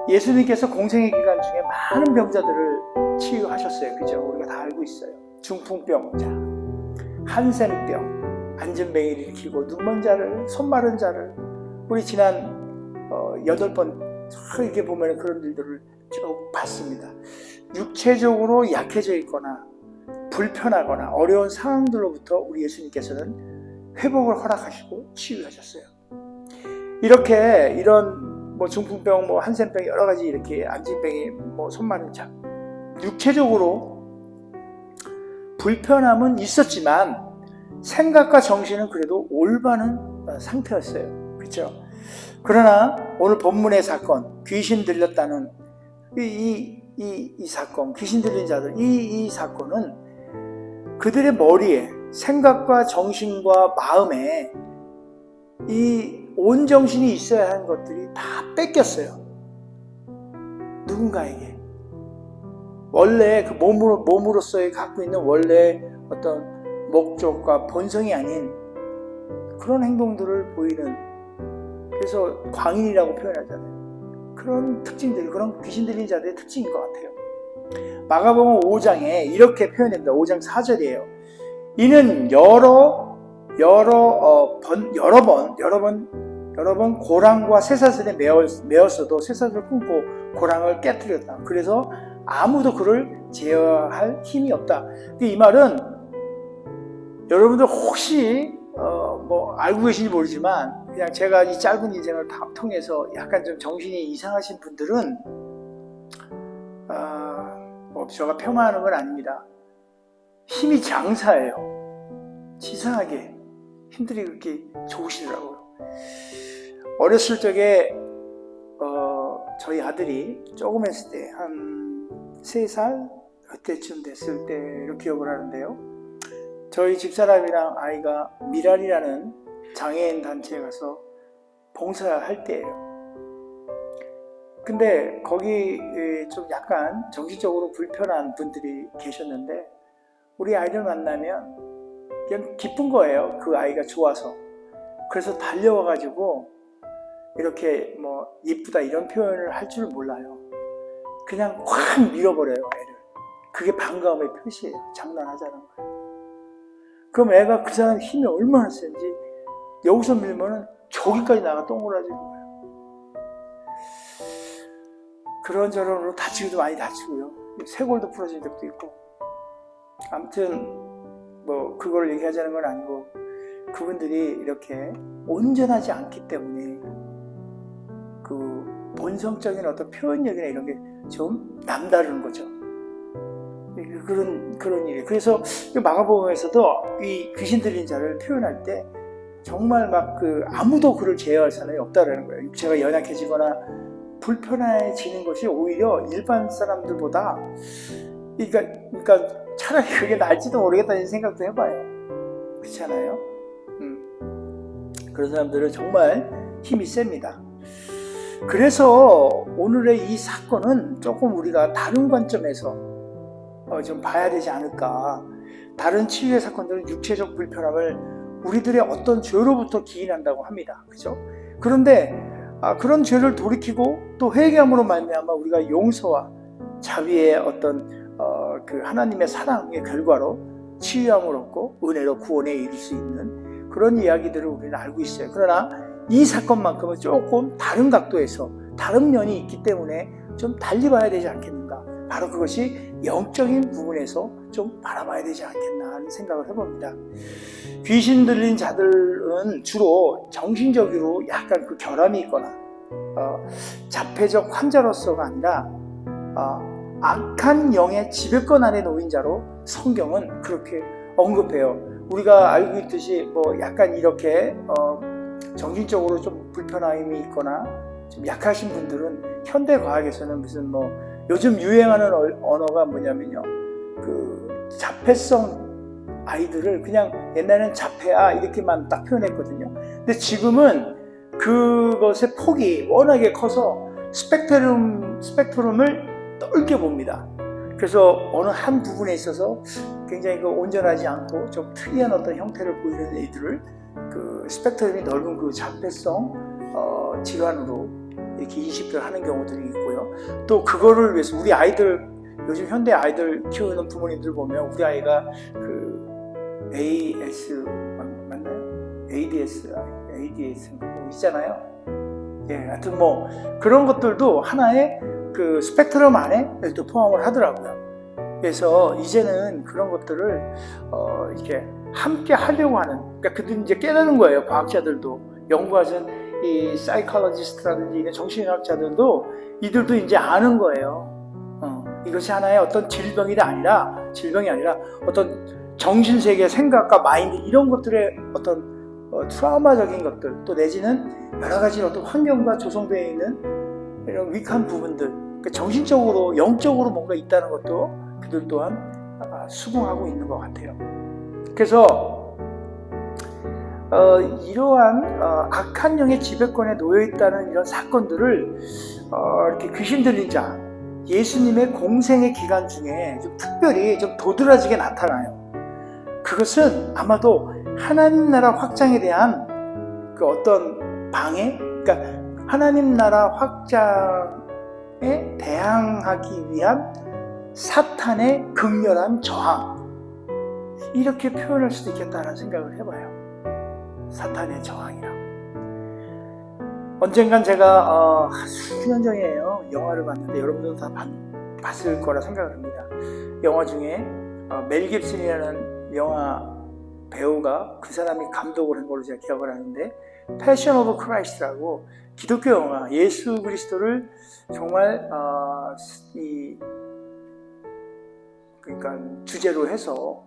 예수님께서 공생의 기간 중에 많은 병자들을 치유하셨어요. 그죠? 우리가 다 알고 있어요. 중풍병자, 한센병, 안진뱅이를 일으키고 눈먼 자를, 손 마른 자를, 우리 지난 8번 이렇게 보면 그런 일들을 쭉 봤습니다. 육체적으로 약해져 있거나 불편하거나 어려운 상황들로부터 우리 예수님께서는 회복을 허락하시고 치유하셨어요. 이렇게 이런 중풍병, 한센병 여러 가지 이렇게 안진뱅이, 손 마른 자, 육체적으로 불편함은 있었지만 생각과 정신은 그래도 올바른 상태였어요. 그렇죠? 그러나 오늘 본문의 사건, 귀신 들렸다는 이 사건, 귀신 들린 자들, 이 사건은 그들의 머리에, 생각과 정신과 마음에 이 온 정신이 있어야 하는 것들이 다 뺏겼어요. 누군가에게. 원래 그 몸으로서의 갖고 있는 원래 어떤 목적과 본성이 아닌 그런 행동들을 보이는, 그래서 광인이라고 표현하잖아요. 그런 특징들이, 그런 귀신 들린 자들의 특징인 것 같아요. 마가복음 5장에 이렇게 표현됩니다. 5장 4절이에요. 이는 여러 번 고랑과 쇠사슬에 매었어도 쇠사슬을 끊고 고랑을 깨뜨렸다. 그래서 아무도 그를 제어할 힘이 없다. 이 말은 여러분들 혹시 알고 계신지 모르지만 그냥 제가 이 짧은 인생을 통해서 약간 좀 정신이 이상하신 분들은 제가 폄하하는 건 아닙니다. 힘이 장사예요. 치사하게 힘들이 그렇게 좋으시더라고요. 어렸을 적에 저희 아들이 조그맸을 때 한 3살 그때쯤 됐을 때로 기억을 하는데요. 저희 집사람이랑 아이가 미랄이라는 장애인 단체에 가서 봉사할 때예요. 근데 거기 좀 약간 정신적으로 불편한 분들이 계셨는데 우리 아이를 만나면 그냥 기쁜 거예요. 그 아이가 좋아서. 그래서 달려와가지고 이렇게 예쁘다 이런 표현을 할 줄 몰라요. 그냥 확 밀어버려요, 애를. 그게 반가움의 표시예요. 장난하자는 거예요. 그럼 애가 그 사람 힘이 얼마나 센지 여기서 밀면은 저기까지 나가 동그라지는 거예요. 그런저런으로 다치기도 많이 다치고요. 쇄골도 부러진 적도 있고. 아무튼 그걸 얘기하자는 건 아니고 그분들이 이렇게 온전하지 않기 때문에 그 본성적인 어떤 표현력이나 이런 게 좀 남다른 거죠. 그런 일이. 그래서 마가복음에서도 이 귀신 들린 자를 표현할 때 정말 아무도 그를 제어할 사람이 없다라는 거예요. 육체가 연약해지거나 불편해지는 것이 오히려 일반 사람들보다 그러니까 차라리 그게 나을지도 모르겠다는 생각도 해봐요. 그렇잖아요? 그런 사람들은 정말 힘이 셉니다. 그래서 오늘의 이 사건은 조금 우리가 다른 관점에서 좀 봐야 되지 않을까. 다른 치유의 사건들은 육체적 불편함을 우리들의 어떤 죄로부터 기인한다고 합니다. 그죠? 그런데 그런 죄를 돌이키고 또 회개함으로 말미암아 우리가 용서와 자비의 어떤 그 하나님의 사랑의 결과로 치유함을 얻고 은혜로 구원에 이를 수 있는 그런 이야기들을 우리는 알고 있어요. 그러나 이 사건만큼은 조금 다른 각도에서 다른 면이 있기 때문에 좀 달리 봐야 되지 않겠는가. 바로 그것이 영적인 부분에서 좀 바라봐야 되지 않겠나 하는 생각을 해봅니다. 귀신 들린 자들은 주로 정신적으로 약간 그 결함이 있거나 자폐적 환자로서가 아니라 악한 영의 지배권 아래 놓인 자로 성경은 그렇게 언급해요. 우리가 알고 있듯이 약간 이렇게 정신적으로 좀 불편함이 있거나 좀 약하신 분들은 현대 과학에서는 무슨 요즘 유행하는 언어가 뭐냐면요, 그 자폐성 아이들을 그냥 옛날에는 자폐아 이렇게만 딱 표현했거든요. 근데 지금은 그것의 폭이 워낙에 커서 스펙트럼을 넓게 봅니다. 그래서 어느 한 부분에 있어서 굉장히 온전하지 않고 좀 특이한 어떤 형태를 보이는 애들을 그 스펙트럼이 넓은 그 자폐성 질환으로 이렇게 인식들 하는 경우들이 있고요. 또 그거를 위해서 우리 아이들, 요즘 현대 아이들 키우는 부모님들 보면 우리 아이가 그 AS 맞나요? ADS 뭐 있잖아요. 예, 하여튼 뭐 그런 것들도 하나의 그 스펙트럼 안에 또 포함을 하더라고요. 그래서 이제는 그런 것들을 이렇게 함께 하려고 하는, 그러니까 그들이 이제 깨닫는 거예요. 과학자들도, 연구하신 이 사이콜로지스트라든지 정신의학자들도 이들도 이제 아는 거예요. 이것이 하나의 어떤 질병이 아니라 어떤 정신세계, 생각과 마인드, 이런 것들의 어떤 트라우마적인 것들, 또 내지는 여러 가지 어떤 환경과 조성되어 있는 이런 위크한 부분들, 그러니까 정신적으로, 영적으로 뭔가 있다는 것도 그들 또한 수긍하고 있는 것 같아요. 그래서 이러한 악한 영의 지배권에 놓여 있다는 이런 사건들을 이렇게 귀신 들린 자, 예수님의 공생의 기간 중에 좀 특별히 좀 도드라지게 나타나요. 그것은 아마도 하나님 나라 확장에 대한 그 어떤 방해, 그러니까 하나님 나라 확장에 대항하기 위한 사탄의 극렬한 저항, 이렇게 표현할 수도 있겠다는 생각을 해봐요. 사탄의 저항이라. 언젠간 제가 수년 전이에요. 영화를 봤는데 여러분들도 다 봤을 거라 생각을 합니다. 영화 중에 멜 깁슨이라는 영화 배우가, 그 사람이 감독을 한 걸로 제가 기억을 하는데, 패션 오브 크라이스트라고 기독교 영화, 예수 그리스도를 정말 그러니까 주제로 해서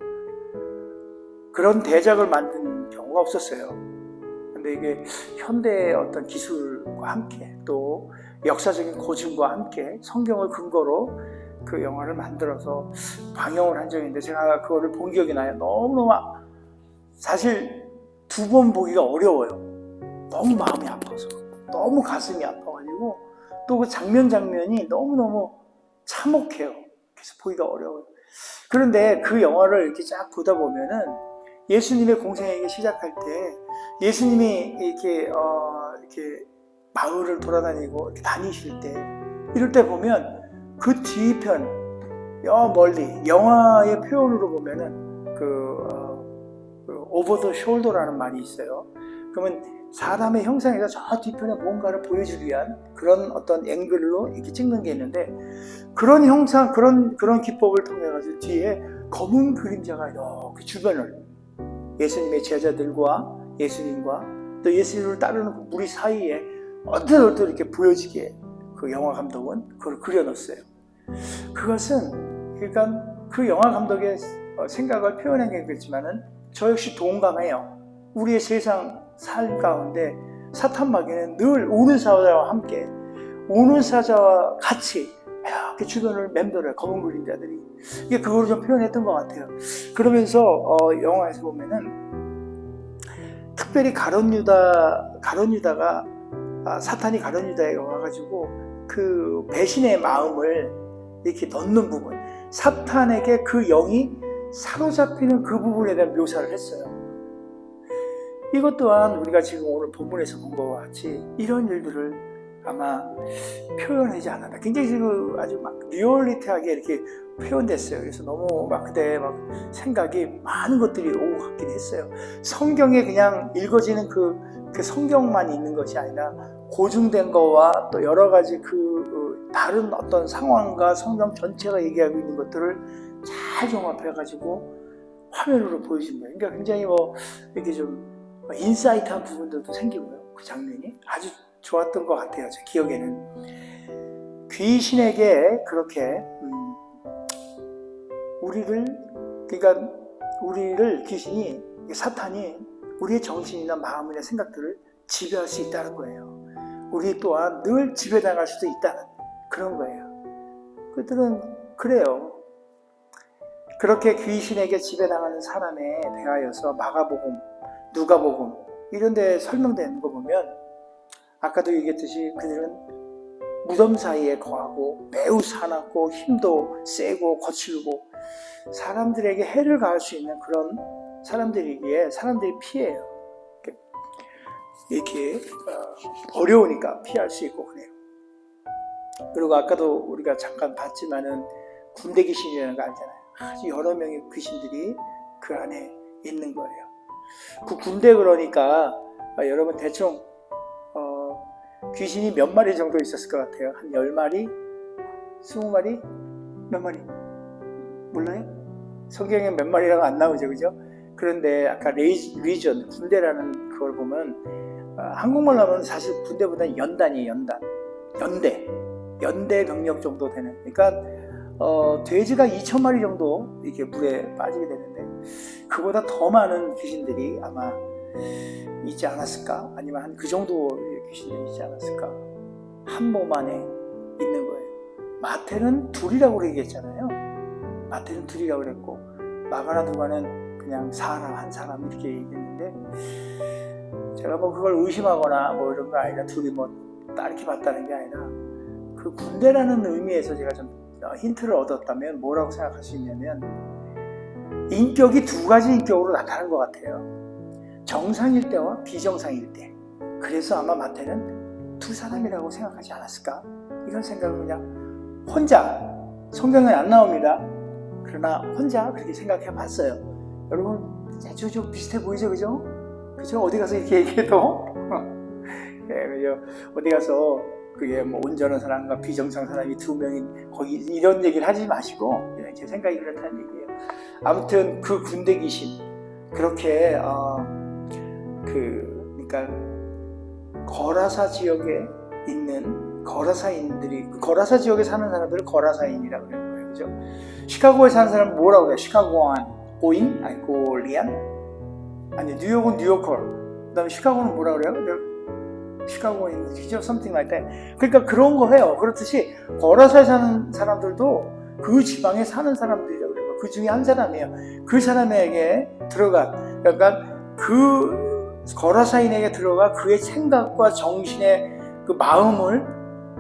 그런 대작을 만든 경우가 없었어요. 근데 이게 현대의 어떤 기술과 함께 또 역사적인 고증과 함께 성경을 근거로 그 영화를 만들어서 방영을 한 적이 있는데, 제가 그거를 본 기억이 나요. 너무너무 사실 두 번 보기가 어려워요. 너무 마음이 아파서, 너무 가슴이 아파가지고, 또 그 장면이 너무너무 참혹해요. 그래서 보기가 어려워요. 그런데 그 영화를 이렇게 쫙 보다 보면은 예수님의 공생애기 시작할 때 예수님이 이렇게 마을을 돌아다니고 이렇게 다니실 때, 이럴 때 보면 그 뒤편 멀리 영화의 표현으로 보면은 오버 더 숄더라는 말이 있어요. 그러면 사람의 형상에서 저 뒤편에 뭔가를 보여주기 위한 그런 어떤 앵글로 이렇게 찍는 게 있는데, 그런 형상, 그런 기법을 통해 가지고 뒤에 검은 그림자가 이렇게 주변을, 예수님의 제자들과 예수님과 또 예수님을 따르는 무리 사이에 어떻게 이렇게 보여지게 그 영화 감독은 그걸 그려놨어요. 그것은 그러니까 그 영화 감독의 생각을 표현한 게 그렇지만은 저 역시 동감해요. 우리의 세상 삶 가운데 사탄 마귀는 늘 오는 사자와 함께, 오는 사자와 같이 이렇게 주변을 맴돌아요. 검은 그림자들이. 이게 그걸 좀 표현했던 것 같아요. 그러면서 영화에서 보면은 특별히 가룟 유다가 사탄이 가룟 유다에 와가지고 그 배신의 마음을 이렇게 넣는 부분, 사탄에게 그 영이 사로잡히는 그 부분에 대한 묘사를 했어요. 이것 또한 우리가 지금 오늘 본문에서 본 것과 같이 이런 일들을 아마 표현하지 않았나. 굉장히 지금 아주 막 리얼리티하게 이렇게 표현됐어요. 그래서 너무 그때 생각이 많은 것들이 오고 갔긴 했어요. 성경에 그냥 읽어지는 그 성경만 있는 것이 아니라 고증된 거와 또 여러 가지 다른 어떤 상황과 성경 전체가 얘기하고 있는 것들을 잘 종합해가지고 화면으로 보여줍니다. 그러니까 굉장히 이렇게 좀 인사이트한 부분들도 생기고요. 그 장면이 아주 좋았던 것 같아요. 제 기억에는. 귀신에게 그렇게 우리를 귀신이, 사탄이 우리의 정신이나 마음이나 생각들을 지배할 수 있다는 거예요. 우리 또한 늘 지배당할 수도 있다는 그런 거예요. 그들은 그래요. 그렇게 귀신에게 지배당하는 사람에 대하여서 마가복음, 누가복음 이런 데 설명되는 거 보면, 아까도 얘기했듯이 그들은 무덤 사이에 거하고 매우 사납고 힘도 세고 거칠고 사람들에게 해를 가할 수 있는 그런 사람들이기에 사람들이 피해요. 이렇게 어려우니까 피할 수 있고 그래요. 그리고 아까도 우리가 잠깐 봤지만은 군대 귀신이라는 거 알잖아요. 아주 여러 명의 귀신들이 그 안에 있는 거예요. 그 군대 그러니까 여러분 대충 귀신이 몇 마리 정도 있었을 것 같아요? 한 10마리? 20마리? 몇 마리? 몰라요? 성경에 몇 마리라고 안 나오죠, 그죠? 그런데 아까 리전, 군대라는 그걸 보면 한국말로 하면 사실 군대보다는 연단이에요, 연대 병력 정도 되는. 그러니까 돼지가 2,000마리 정도 이렇게 물에 빠지게 되는데 그보다 더 많은 귀신들이 아마 있지 않았을까? 아니면 한 그 정도의 귀신들이 있지 않았을까? 한 몸 안에 있는 거예요. 마태는 둘이라고 얘기했잖아요. 마태는 둘이라고 그랬고 마가나 누가는 그냥 사람 한 사람 이렇게 얘기했는데 제가 뭐 그걸 의심하거나 뭐 이런 거 아니라 둘이 뭐 이렇게 봤다는 게 아니라 그 군대라는 의미에서 제가 좀 힌트를 얻었다면 뭐라고 생각할 수 있냐면 인격이 두 가지 인격으로 나타나는 것 같아요. 정상일 때와 비정상일 때. 그래서 아마 마태는 두 사람이라고 생각하지 않았을까? 이런 생각을 그냥 혼자, 성경에 안 나옵니다. 그러나 혼자 그렇게 생각해 봤어요. 여러분 아주 좀 비슷해 보이죠, 그죠? 그죠? 어디 가서 이렇게 얘기해도 네, 그죠? 어디 가서 그게 뭐 온전한 사람과 비정상 사람이 두 명이 거기 이런 얘기를 하지 마시고 제 생각이 그렇다는 얘기예요. 아무튼 그 군대 귀신 그렇게 그러니까 거라사 지역에 있는 거라사인들이 거라사 지역에 사는 사람들을 거라사인이라고 그러는 거예요, 그죠? 시카고에 사는 사람은 뭐라고 그래요? 시카고인? 아니 고리안? 아니 뉴욕은 뉴요커. 그다음에 시카고는 뭐라 그래요? 시카고인이죠, something like that. 그러니까 그런 거 해요. 그렇듯이 거라사에 사는 사람들도 그 지방에 사는 사람들이라고 그래요. 그 중에 한 사람이에요. 그 사람에게 들어간, 그러니까 그 거라사인에게 들어가 그의 생각과 정신의 그 마음을,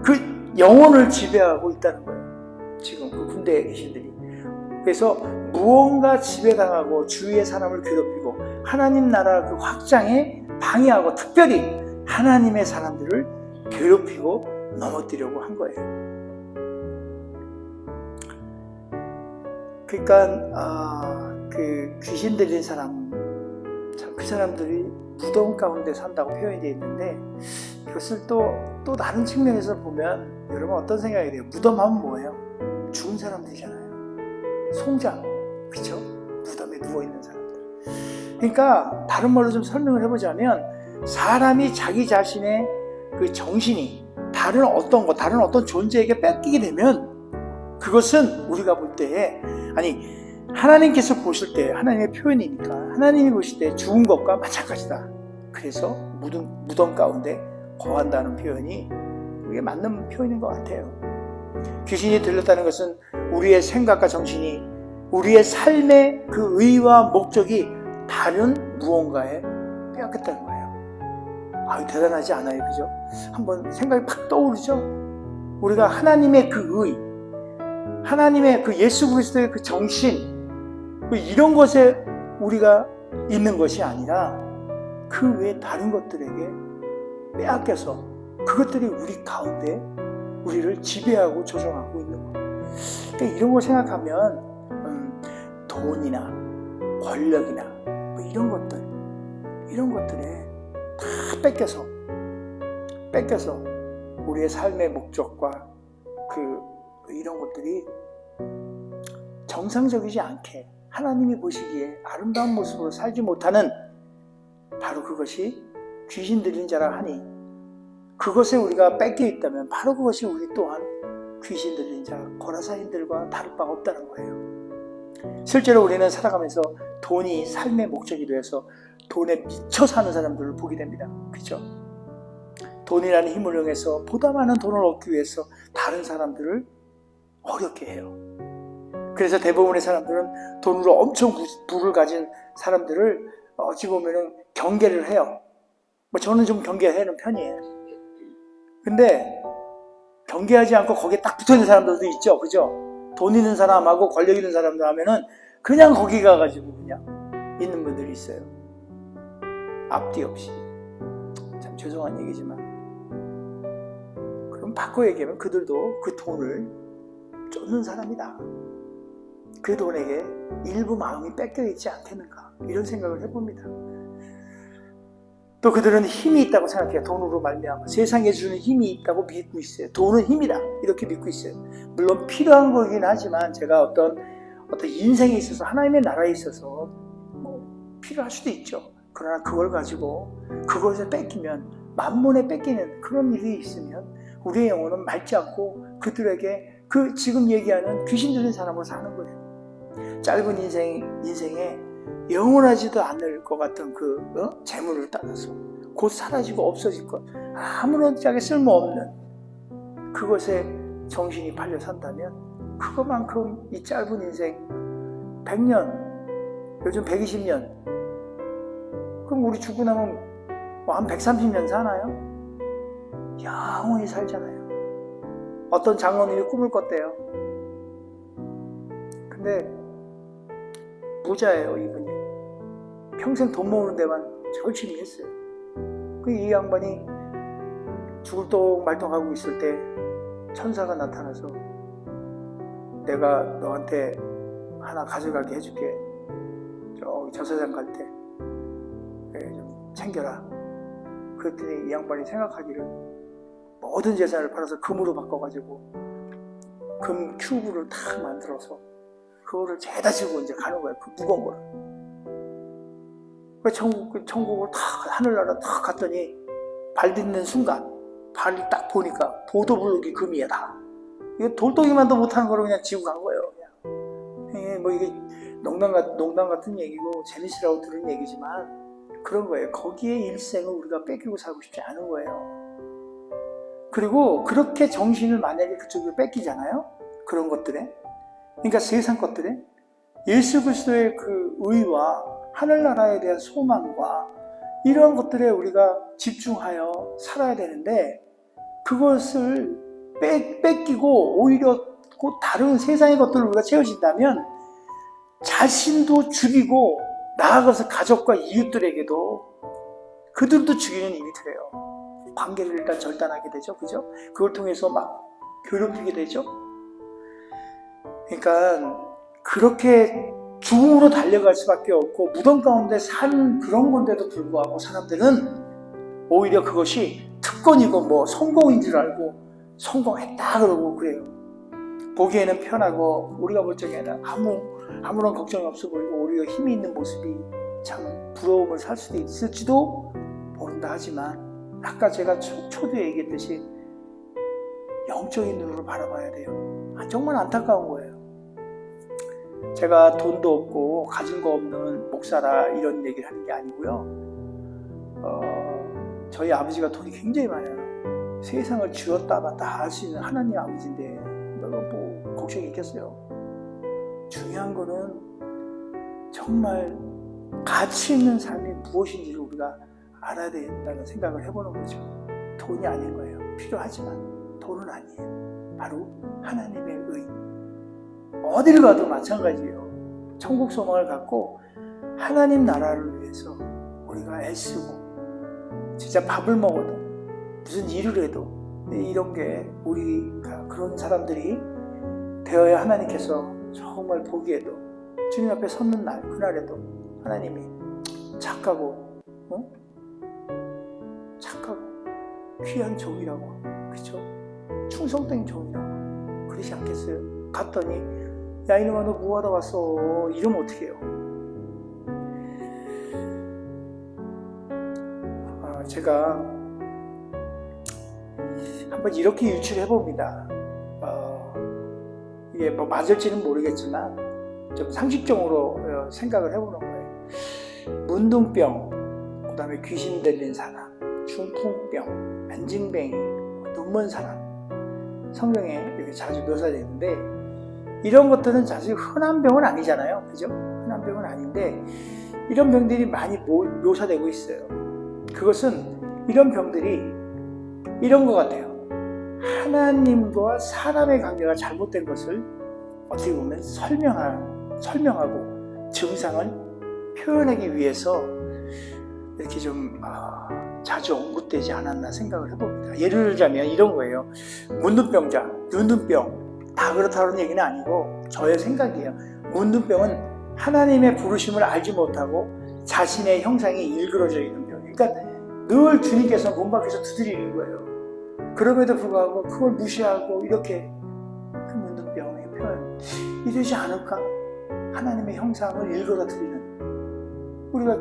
그 영혼을 지배하고 있다는 거예요. 지금 그 군대에 계신들이. 그래서 무언가 지배당하고 주위의 사람을 괴롭히고 하나님 나라 그 확장에 방해하고 특별히 하나님의 사람들을 괴롭히고 넘어뜨리려고 한 거예요. 그러니까 그 귀신 들린 사람, 참 그 사람들이 무덤 가운데 산다고 표현이 되어 있는데 이것을 또 다른 측면에서 보면 여러분 어떤 생각이 돼요? 무덤 하면 뭐예요? 죽은 사람들이잖아요. 송장, 그렇죠? 무덤에 누워있는 사람들. 그러니까 다른 말로 좀 설명을 해보자면 사람이 자기 자신의 그 정신이 다른 어떤 존재에게 뺏기게 되면 그것은 우리가 볼 때에 하나님께서 보실 때 하나님의 표현이니까 하나님이 보실 때 죽은 것과 마찬가지다. 그래서 무덤 가운데 거한다는 표현이 그게 맞는 표현인 것 같아요. 귀신이 들렸다는 것은 우리의 생각과 정신이 우리의 삶의 그 의와 목적이 다른 무언가에 빼앗겼다는 거예요. 대단하지 않아요, 그죠? 한번 생각이 팍 떠오르죠? 우리가 하나님의 그 의, 하나님의 그 예수 그리스도의 그 정신, 이런 것에 우리가 있는 것이 아니라 그 외에 다른 것들에게 빼앗겨서 그것들이 우리 가운데 우리를 지배하고 조종하고 있는 거예요. 그러니까 이런 걸 생각하면 돈이나 권력이나 이런 것들에 다 뺏겨서 우리의 삶의 목적과 이런 것들이 정상적이지 않게 하나님이 보시기에 아름다운 모습으로 살지 못하는 바로 그것이 귀신 들린 자라 하니 그것에 우리가 뺏겨 있다면 바로 그것이 우리 또한 귀신 들린 자 거라사인들과 다를 바가 없다는 거예요. 실제로 우리는 살아가면서 돈이 삶의 목적이 되어서 돈에 미쳐 사는 사람들을 보게 됩니다. 그렇죠? 돈이라는 힘을 이용해서 보다 많은 돈을 얻기 위해서 다른 사람들을 어렵게 해요. 그래서 대부분의 사람들은 돈으로 엄청 부를 가진 사람들을 어찌 보면 경계를 해요. 저는 좀 경계하는 편이에요. 근데 경계하지 않고 거기에 딱 붙어있는 사람들도 있죠. 그죠? 돈 있는 사람하고 권력 있는 사람들 하면은 그냥 거기 가가지고 그냥 있는 분들이 있어요. 앞뒤 없이. 참 죄송한 얘기지만. 그럼 바꿔 얘기하면 그들도 그 돈을 쫓는 사람이다. 그 돈에게 일부 마음이 뺏겨 있지 않겠는가, 이런 생각을 해봅니다. 또 그들은 힘이 있다고 생각해요. 돈으로 말미암아 세상에 주는 힘이 있다고 믿고 있어요. 돈은 힘이다, 이렇게 믿고 있어요. 물론 필요한 거긴 하지만, 제가 어떤 인생에 있어서, 하나님의 나라에 있어서 뭐 필요할 수도 있죠. 그러나 그걸 가지고 그것을 뺏기면, 만몬에 뺏기는 그런 일이 있으면 우리의 영혼은 맑지 않고 그들에게 지금 얘기하는 귀신 들린 사람으로 사는 거예요. 짧은 인생에 영원하지도 않을 것 같은 재물을 따라서 곧 사라지고 없어질 것, 아무런 짝에 쓸모없는 그것에 정신이 팔려 산다면, 그것만큼 이 짧은 인생 100년, 요즘 120년, 그럼 우리 죽고 나면 한 130년 사나요? 영원히 살잖아요. 어떤 장로님이 꿈을 꿨대요. 근데 부자예요, 이분이. 평생 돈 모으는 데만 열심히 했어요. 이 양반이 죽을 똥 말똥하고 있을 때 천사가 나타나서, 내가 너한테 하나 가져가게 해줄게. 저기 저세상 갈 때 좀 챙겨라. 그랬더니 이 양반이 생각하기를 모든 재산을 팔아서 금으로 바꿔가지고 금 큐브를 탁 만들어서 그거를 죄다 지고 이제 가는 거예요. 그 무거운 거를. 천국을 탁, 하늘나라 탁 갔더니 발 딛는 순간, 발을 딱 보니까 보도블록이 금이야, 다. 이거 돌덩이만도 못하는 거를 그냥 지고 간 거예요. 그냥. 뭐 이게 농담 같은 얘기고 재밌으라고 들은 얘기지만 그런 거예요. 거기에 일생을 우리가 뺏기고 살고 싶지 않은 거예요. 그리고 그렇게 정신을 만약에 그쪽으로 뺏기잖아요. 그런 것들에. 그러니까 세상 것들에 예수 그리스도의 그 의와 하늘나라에 대한 소망과 이러한 것들에 우리가 집중하여 살아야 되는데, 그것을 뺏기고 오히려 다른 세상의 것들을 우리가 채워진다면 자신도 죽이고, 나아가서 가족과 이웃들에게도 그들도 죽이는 일이 돼요. 관계를 일단 절단하게 되죠. 그죠? 그걸 통해서 막 괴롭히게 되죠. 그러니까 그렇게 죽음으로 달려갈 수밖에 없고 무덤 가운데 산 그런 건데도 불구하고 사람들은 오히려 그것이 특권이고 뭐 성공인 줄 알고 성공했다 그러고 그래요. 보기에는 편하고 우리가 볼 적에는 아무런 걱정이 없어 보이고 오히려 힘이 있는 모습이 참 부러움을 살 수도 있을지도 모른다 하지만, 아까 제가 초두에 얘기했듯이 영적인 눈으로 바라봐야 돼요. 정말 안타까운 거예요. 제가 돈도 없고 가진 거 없는 목사라 이런 얘기를 하는 게 아니고요. 저희 아버지가 돈이 굉장히 많아요. 세상을 쥐었다 봤다 할 수 있는 하나님 아버지인데 뭐 걱정이 있겠어요. 중요한 거는 정말 가치 있는 삶이 무엇인지를 우리가 알아야 된다는 생각을 해보는 거죠. 돈이 아닌 거예요. 필요하지만 돈은 아니에요. 바로 하나님의 의. 어딜 가도 마찬가지예요. 천국 소망을 갖고 하나님 나라를 위해서 우리가 애쓰고, 진짜 밥을 먹어도 무슨 일을 해도 이런 게 우리가 그런 사람들이 되어야 하나님께서 정말 보기에도 주님 앞에 섰는 날, 그날에도 하나님이 착하고 귀한 종이라고, 그쵸? 충성된 종이라고 그러지 않겠어요? 갔더니 야 이놈아 너 뭐하다 왔어, 이러면 어떡해요? 제가 한번 이렇게 유추를 해봅니다. 이게 뭐 맞을지는 모르겠지만 좀 상식적으로 생각을 해보는 거예요. 문둥병, 그 다음에 귀신 들린 사람, 중풍병, 안징뱅이, 눈먼 사람, 성경에 이렇게 자주 묘사되는데, 이런 것들은 사실 흔한 병은 아니잖아요. 그죠? 흔한 병은 아닌데 이런 병들이 많이 묘사되고 있어요. 그것은 이런 병들이 이런 것 같아요. 하나님과 사람의 관계가 잘못된 것을 어떻게 보면 설명하고 증상을 표현하기 위해서 이렇게 좀 자주 언급되지 않았나 생각을 해봅니다. 예를 들자면 이런 거예요. 문둥병자, 눈눈병 다 그렇다는 얘기는 아니고 저의 생각이에요. 문둥병은 하나님의 부르심을 알지 못하고 자신의 형상이 일그러져 있는 병이에요. 그러니까 늘 주님께서 문 밖에서 두드리는 거예요. 그럼에도 불구하고 그걸 무시하고 이렇게 그 문둥병의 표현 이러지 않을까? 하나님의 형상을 일그러뜨리는, 우리가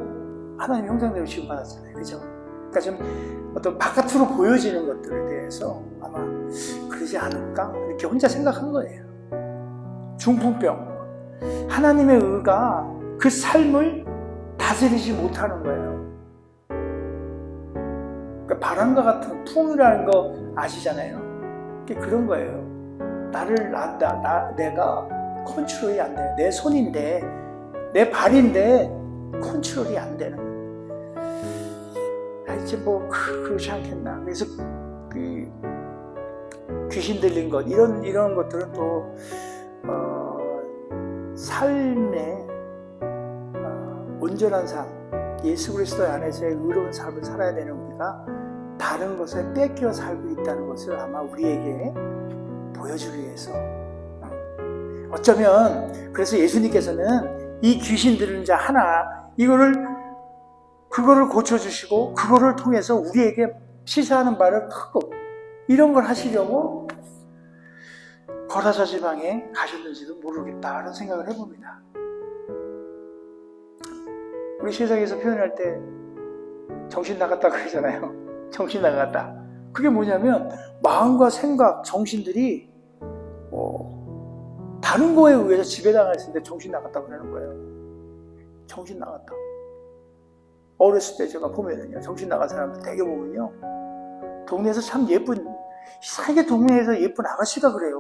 하나님의 형상대로 지음받았잖아요. 그죠? 그러니까 좀 어떤 바깥으로 보여지는 것들에 대해서 아마 그러지 않을까? 이렇게 혼자 생각한 거예요. 중풍병, 하나님의 의가 그 삶을 다스리지 못하는 거예요. 그러니까 바람과 같은 풍이라는 거 아시잖아요. 그게 그런 거예요. 내가 컨트롤이 안 돼요. 내 손인데, 내 발인데 컨트롤이 안 되는 거예요. 이제 뭐 그렇지 않겠나. 그래서 그 귀신 들린 것 이런 것들은 또 삶의 온전한 삶, 예수 그리스도 안에서의 의로운 삶을 살아야 되는 우리가 다른 것에 뺏겨 살고 있다는 것을 아마 우리에게 보여주기 위해서, 어쩌면 그래서 예수님께서는 이 귀신 들린 자 하나 그거를 고쳐주시고 그거를 통해서 우리에게 시사하는 바를 크고 이런 걸 하시려고 거라사 지방에 가셨는지도 모르겠다 하는 생각을 해봅니다. 우리 세상에서 표현할 때 정신 나갔다 그러잖아요. 정신 나갔다. 그게 뭐냐면 마음과 생각, 정신들이 다른 거에 의해서 지배당했을 때 정신 나갔다 그러는 거예요. 정신 나갔다. 어렸을 때 제가 보면은요, 정신 나간 사람들 되게 보면요, 동네에서 참 예쁜, 이상하게 동네에서 예쁜 아가씨가 그래요.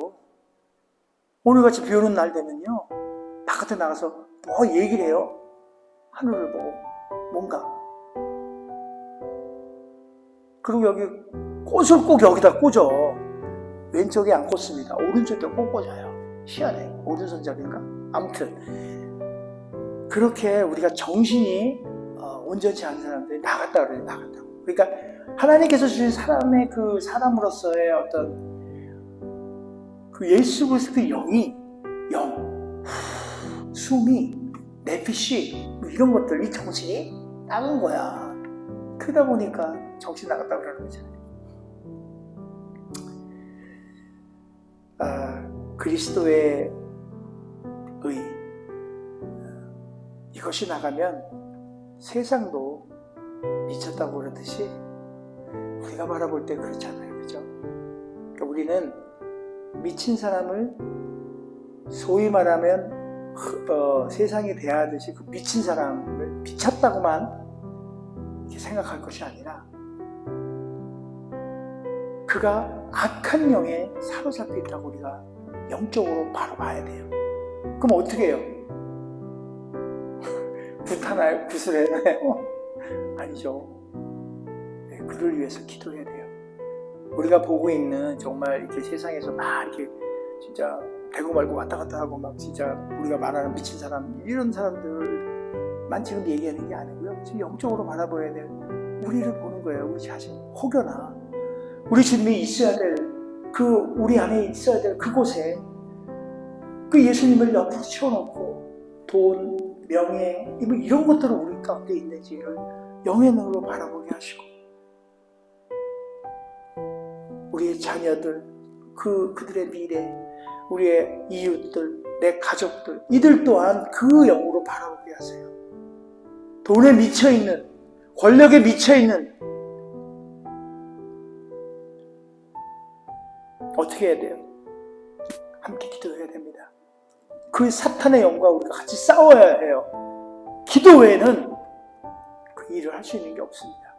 오늘같이 비 오는 날 되면요, 바깥에 나가서 뭐 얘기를 해요. 하늘을 보고 뭔가. 그리고 여기 꽃을 꼭 여기다 꽂아. 왼쪽에 안 꽂습니다. 오른쪽에 꼭 꽂아요. 희한해. 오른손잡이인가? 아무튼 그렇게 우리가 정신이 온전치 않은 사람들이 나갔다 그래요. 나갔다. 그러니까 하나님께서 주신 사람의 그 사람으로서의 어떤 그 예수 그리스도의 숨이, 내핏이 뭐 이런 것들, 이 정신이 나간 거야. 그러다 보니까 정신 나갔다 그러는 거잖아요. 그리스도의 의, 이것이 나가면 세상도 미쳤다고 그러듯이 우리가 바라볼 때 그렇잖아요. 그죠? 그러니까 우리는 미친 사람을 소위 말하면 세상이 대하듯이 그 미친 사람을 미쳤다고만 이렇게 생각할 것이 아니라 그가 악한 영에 사로잡혀 있다고 우리가 영적으로 바로 봐야 돼요. 그럼 어떻게 해요? 굿하나요? 굿을 해나요? 아니죠. 네, 그를 위해서 기도해야 돼요. 우리가 보고 있는 정말 이렇게 세상에서 막 이렇게 진짜 대고 말고 왔다 갔다 하고 막 진짜 우리가 말하는 미친 사람, 이런 사람들만 지금 얘기하는 게 아니고요. 지금 영적으로 바라봐야 될 우리를 보는 거예요. 우리 자신. 혹여나 우리 주님이 있어야 될 우리 안에 있어야 될 그곳에 그 예수님을 옆으로 치워놓고 돈, 명예, 이런 것들은 우리 가운데 있는지를 영의 눈으로 바라보게 하시고, 우리의 자녀들, 그들의 미래, 우리의 이웃들, 내 가족들, 이들 또한 그 영으로 바라보게 하세요. 돈에 미쳐있는, 권력에 미쳐있는, 어떻게 해야 돼요? 함께 기도해야 됩니다. 그 사탄의 영과 우리가 같이 싸워야 해요. 기도 외에는 그 일을 할 수 있는 게 없습니다.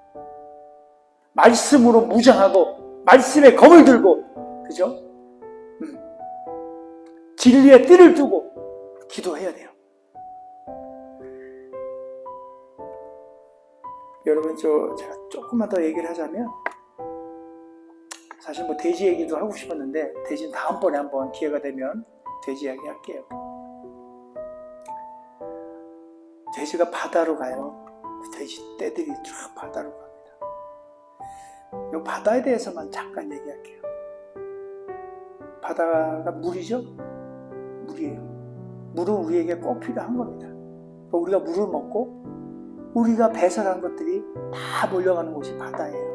말씀으로 무장하고 말씀의 검을 들고, 그죠? 진리의 띠를 두고 기도해야 돼요. 여러분, 제가 조금만 더 얘기를 하자면, 사실 돼지 얘기도 하고 싶었는데 돼지는 다음번에 한번 기회가 되면 돼지 이야기 할게요. 돼지가 바다로 가요. 돼지 떼들이 쫙 바다로 갑니다. 이 바다에 대해서만 잠깐 얘기할게요. 바다가 물이죠? 물이에요. 물은 우리에게 꼭 필요한 겁니다. 우리가 물을 먹고 우리가 배설한 것들이 다 몰려가는 곳이 바다예요.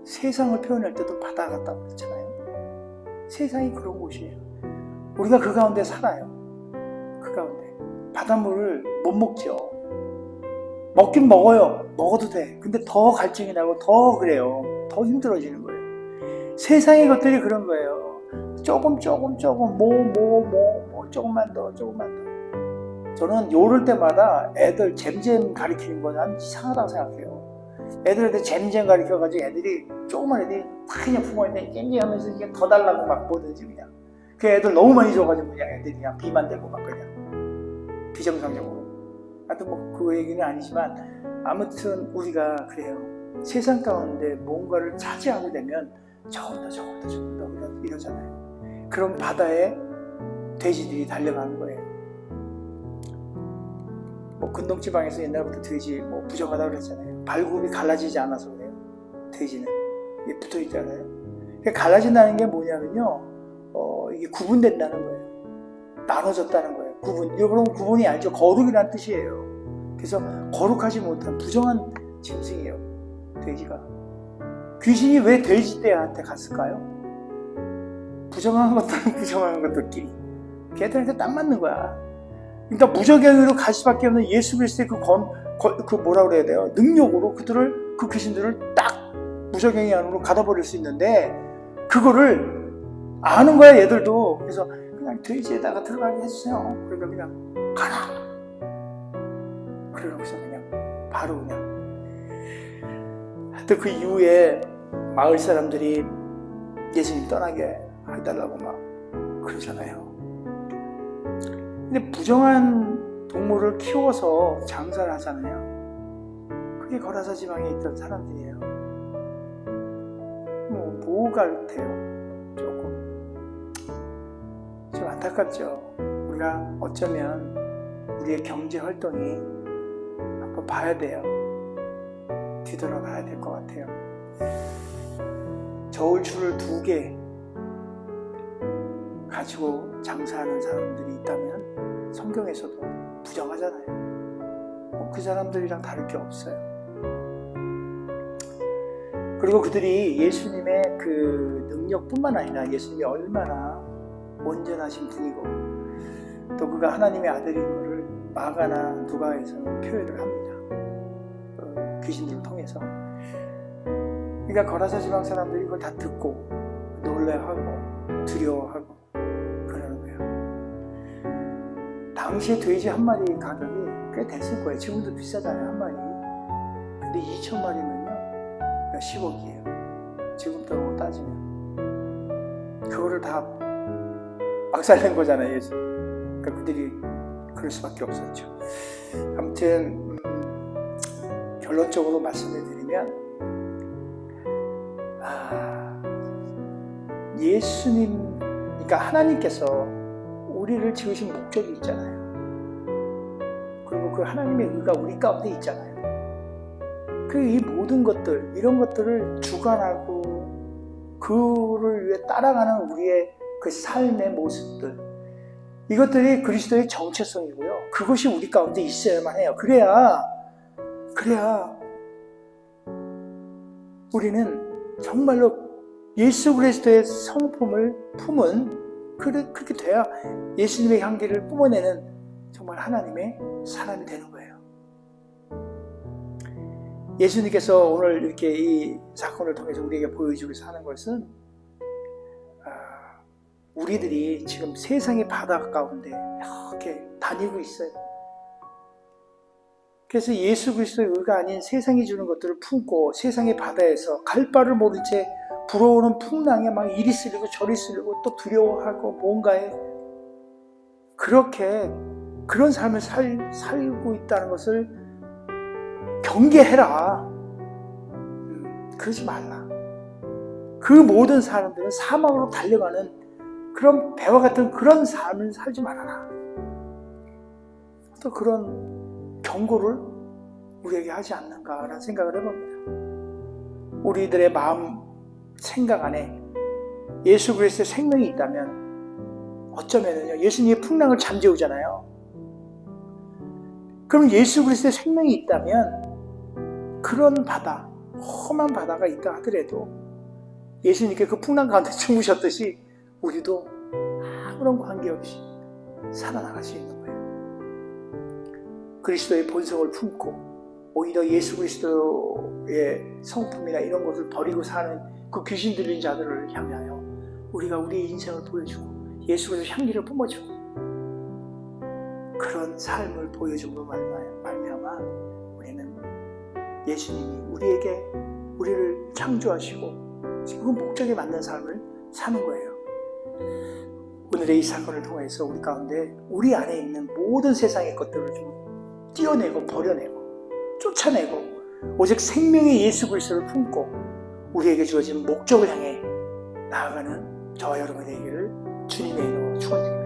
세상을 표현할 때도 바다 같다고 그랬잖아요. 세상이 그런 곳이에요. 우리가 그 가운데 살아요. 그 가운데. 바닷물을 못 먹죠. 먹긴 먹어요. 먹어도 돼. 근데 더 갈증이 나고 더 그래요. 더 힘들어지는 거예요. 세상의 것들이 그런 거예요. 조금 조금만 더. 저는 요럴 때마다 애들 잼잼 가르치는 건 난 이상하다고 생각해요. 애들한테 잼잼 가르쳐가지고 애들이 조그만 애들이 다 그냥 부모한테 잼잼 하면서 이게 더 달라고 막 뭐든지 그냥. 그 애들 너무 많이 줘가지고 그냥 애들이 그냥 비만 되고 막 그냥 비정상적으로. 하여튼 뭐 그 얘기는 아니지만 아무튼 우리가 그래요. 세상 가운데 뭔가를 차지하게 되면 조금 더 이러잖아요. 그럼 바다에 돼지들이 달려가는 거예요. 뭐 근동지방에서 옛날부터 돼지 뭐 부정하다고 그랬잖아요. 발굽이 갈라지지 않아서 그래요. 돼지는 이게 붙어 있잖아요. 갈라진다는 게 뭐냐면요, 이게 구분된다는 거예요. 나눠졌다는 거예요. 구분. 여러분 구분이 아니죠. 거룩이라는 뜻이에요. 그래서 거룩하지 못한 부정한 짐승이에요. 돼지가. 귀신이 왜 돼지떼한테 갔을까요? 부정한 것들은 부정한 것들끼리. 걔들한테 딱 맞는 거야. 그러니까 무적행위로 갈 수밖에 없는 예수 그리스도의 그 뭐라 그래야 돼요? 능력으로 그 귀신들을 딱 무적행위 안으로 가둬버릴 수 있는데 그거를 아는 거야 얘들도. 그래서 그냥 돼지에다가 들어가게 해주세요. 그러니까 그냥 가라. 그러고서 그냥 바로 그냥. 하여튼 그 이후에 마을 사람들이 예수님 떠나게 해달라고 막 그러잖아요. 근데 부정한 동물을 키워서 장사를 하잖아요. 그게 거라사 지방에 있던 사람들이에요. 뭐 같아요. 조금 좀 안타깝죠. 우리가 어쩌면 우리의 경제 활동이 한번 봐야 돼요. 뒤돌아봐야 될 것 같아요. 저울추를 2개 가지고 장사하는 사람들이 있다면 성경에서도 부정하잖아요. 그 사람들이랑 다를 게 없어요. 그리고 그들이 예수님의 그 능력뿐만 아니라 예수님이 얼마나 온전하신 분이고 또 그가 하나님의 아들인 것을 마가나 누가에서 표현을 합니다. 귀신들을 통해서. 그러니까 거라사 지방 사람들이 그걸 다 듣고 놀라워하고 두려워하고 그러는 거예요. 당시에 돼지 한 마리 가격이 꽤 됐을 거예요. 지금도 비싸잖아요, 한 마리. 근데 2,000마리면요 몇십억이에요. 지금 또 따지면. 그거를 다 박살낸 거잖아요, 예수. 그러니까 그들이 그럴 수밖에 없었죠. 아무튼 결론적으로 말씀을 드리면 예수님, 그러니까 하나님께서 우리를 지으신 목적이 있잖아요. 그리고 그 하나님의 의가 우리 가운데 있잖아요. 그 이 모든 것들, 이런 것들을 주관하고 그를 위해 따라가는 우리의 그 삶의 모습들, 이것들이 그리스도의 정체성이고요. 그것이 우리 가운데 있어야만 해요. 그래야 우리는 정말로 예수 그리스도의 성품을 품은, 그렇게 돼야 예수님의 향기를 뿜어내는 정말 하나님의 사람이 되는 거예요. 예수님께서 오늘 이렇게 이 사건을 통해서 우리에게 보여주고 사는 것은 우리들이 지금 세상의 바다 가운데 이렇게 다니고 있어요. 그래서 예수 그리스도의 의가 아닌 세상이 주는 것들을 품고 세상의 바다에서 갈 바를 모른 채 불어오는 풍랑에 막 이리 쓸리고 저리 쓸리고 또 두려워하고 뭔가에 그렇게 그런 삶을 살고 있다는 것을 경계해라. 그러지 말라. 그 모든 사람들은 사망으로 달려가는 그런 배와 같은 그런 삶을 살지 말아라. 또 그런 경고를 우리에게 하지 않는가라는 생각을 해봅니다. 우리들의 마음 생각 안에 예수 그리스도의 생명이 있다면 어쩌면요 예수님의 풍랑을 잠재우잖아요. 그럼 예수 그리스도의 생명이 있다면 그런 바다, 험한 바다가 있다 하더라도 예수님께 그 풍랑 가운데 주무셨듯이 우리도 아무런 관계없이 살아나갈 수 있는 거예요. 그리스도의 본성을 품고 오히려 예수 그리스도의 성품이나 이런 것을 버리고 사는 그 귀신 들린 자들을 향하여 우리가 우리의 인생을 보여주고 예수 그리스도의 향기를 뿜어주고 그런 삶을 보여줌으로 말미암아 우리는 예수님이 우리를 창조하시고 그 목적에 맞는 삶을 사는 거예요. 오늘의 이 사건을 통해서 우리 가운데 우리 안에 있는 모든 세상의 것들을 좀 띄어내고 버려내고 쫓아내고 오직 생명의 예수 그리스도를 품고 우리에게 주어진 목적을 향해 나아가는 저와 여러분의 길을 주님의 이름으로 축원드립니다.